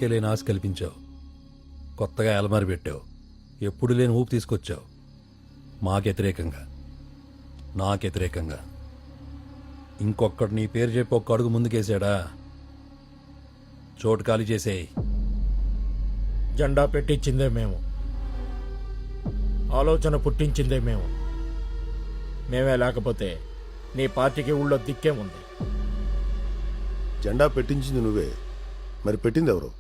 మాకే లేని ఆశ కల్పించావు. కొత్తగా అలమారి పెట్టావు. ఎప్పుడు లేని ఊపు తీసుకొచ్చావు. మాకు వ్యతిరేకంగా, నాకు వ్యతిరేకంగా. ఇంకొక్కడు నీ పేరు చెప్పి ఒక్క అడుగు ముందుకేసాడా, చోటు ఖాళీ చేసేయి. జెండా పెట్టించిందే మేము, ఆలోచన పుట్టించిందే మేము. మేమే లేకపోతే నీ పార్టీకి ఊళ్ళో దిక్కేముంది? జెండా పెట్టించింది నువ్వే, మరి పెట్టింది ఎవరు?